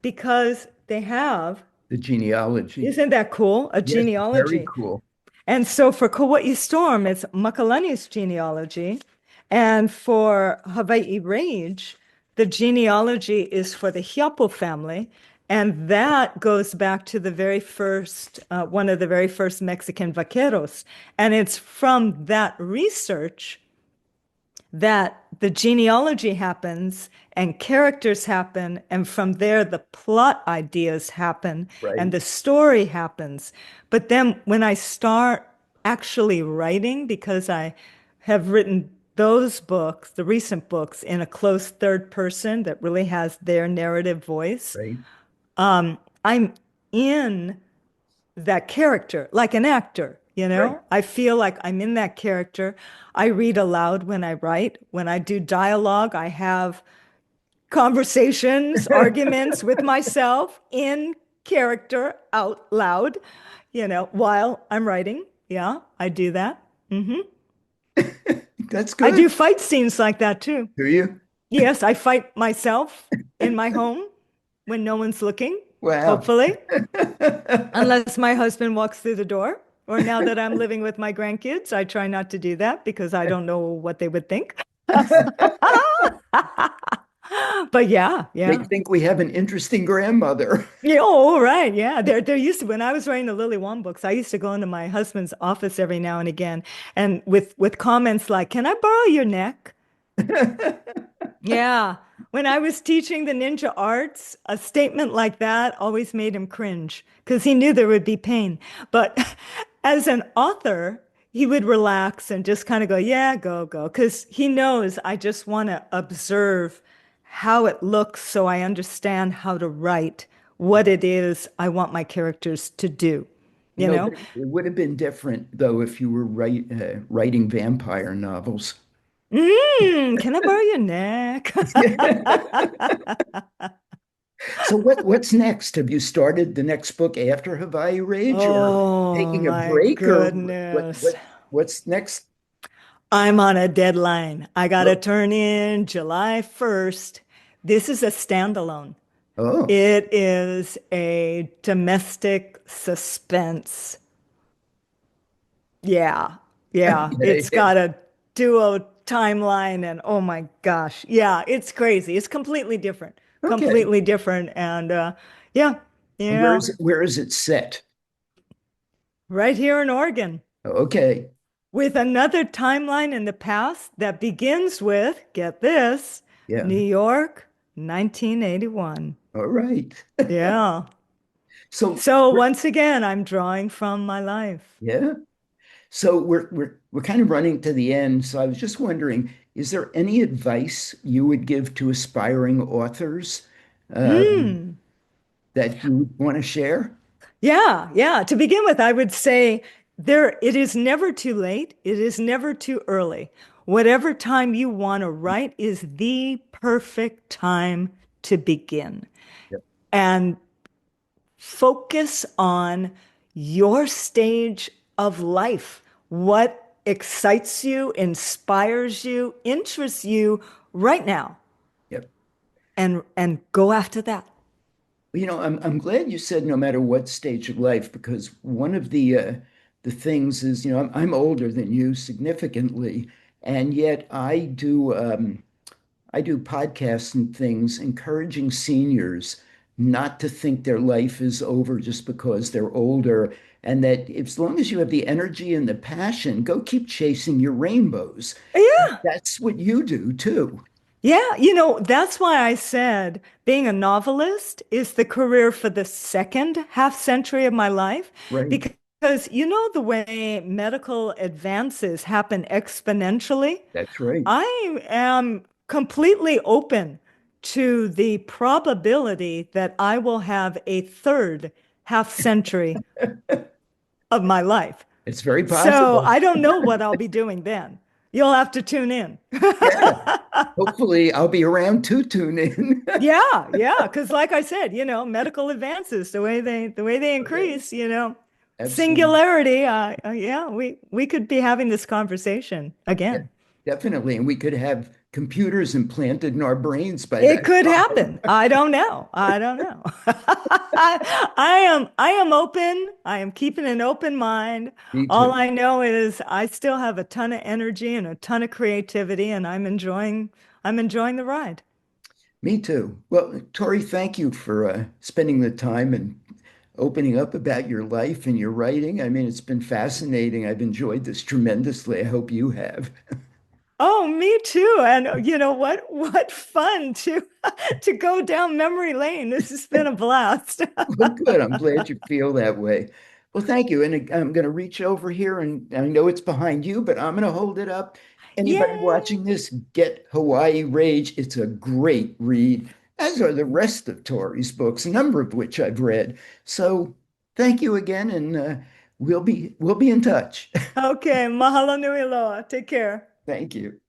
because they have, The genealogy. isn't that cool? A Yes, very genealogy. cool. And so for Kauai Storm, it's Makalani's genealogy. And for Hawai'i Rage, the genealogy is for the 𝐻IAPO family. And that goes back to the very first, one of the very first Mexican vaqueros. And it's from that research that the genealogy happens and characters happen. And from there, the plot ideas happen and Right. the story happens. But then when I start actually writing, because I have written those books, the recent books, in a close third person that really has their narrative voice, Right. I'm in that character, like an actor, you Right. know? I feel like I'm in that character. I read aloud when I write. When I do dialogue, I have conversations, arguments with myself in character out loud, while I'm writing. Yeah, I do that. That's I good. do fight scenes like that too. Do you? Yes, I fight myself in my home when no one's looking, Wow. hopefully. Unless my husband walks through the door, or now that I'm living with my grandkids, I try not to do that because I don't know what they would think. But yeah, They yeah. think we have an interesting grandmother. Yeah, oh, right. Yeah. There used to, when I was writing the Lily Wan books, I used to go into my husband's office every now and again and with comments like, "Can I borrow your neck?" Yeah. When I was teaching the ninja arts, a statement like that always made him cringe because he knew there would be pain. But as an author, he would relax and just kind of go, yeah, go, go. Because he knows I just want to observe how it looks so I understand how to write what it is I want my characters to do, You you know, know? but it would have been different though if you were writing vampire novels. Can I borrow your neck? So what's next? Have you started the next book after Hawai'i Rage, or Oh taking a my break, or goodness. what's next? I'm on a deadline. I got to Oh, turn in July 1st. This is a standalone. oh. It is a domestic suspense. Yeah. Yeah. It's got a duo timeline and oh my gosh. Yeah, it's crazy. It's completely different. Okay. Completely different. And yeah. And Yeah. where is it set? Right here in Oregon. Okay. With another timeline in the past that begins with, get this, Yeah. New York, 1981. All right. Yeah. So So once again, I'm drawing from my life. yeah. So we're kind of running to the end. So I was just wondering, is there any advice you would give to aspiring authors Hmm. that you want to share? Yeah, yeah. To begin with, I would say it is never too late. It is never too early. Whatever time you want to write is the perfect time to begin. Yep. And focus on your stage of life. What excites you, inspires you, interests you right now, Yep. and go after that. You know, I'm glad you said no matter what stage of life, because one of the things is, you know, I'm older than you significantly, and yet I do podcasts and things encouraging seniors not to think their life is over just because they're older, and that as long as you have the energy and the passion, go keep chasing your rainbows. Yeah. That's what you do too. Yeah, that's why I said being a novelist is the career for the second half century of my life Right. because the way medical advances happen exponentially. That's right. I am completely open to the probability that I will have a third half century of my life. It's very So possible. I don't know what I'll be doing then. You'll have to tune in. Yeah. Hopefully I'll be around to tune in. Yeah, yeah, because like I said, medical advances, the way they increase, Absolutely. singularity, yeah, we could be having this conversan Yeah, again. definitely. And we could have computers implanted in our brains by It that could time. happen. I don't know. I don't know. I am open. I am keeping an open mind. Me All too. I know is I still have a ton of energy and a ton of creativity, and I'm enjoying the ride. Me too. Well, Tori, thank you for spending the time and opening up about your life and your writing. I mean, it's been fascinating. I've enjoyed this tremendously. I hope you have. Oh, me too. And you know what? What fun to to go down memory lane. This has been a blast. Well, good. I'm glad you feel that way. Well, thank you. And I'm going to reach over here, and I know it's behind you, but I'm going to hold it up. Anybody Yay! watching this, get Hawai'i Rage. It's a great read, as are the rest of Tori's books, a number of which I've read. So thank you again, and we'll be in touch. Okay, mahalo nui loa. Take care. Thank you.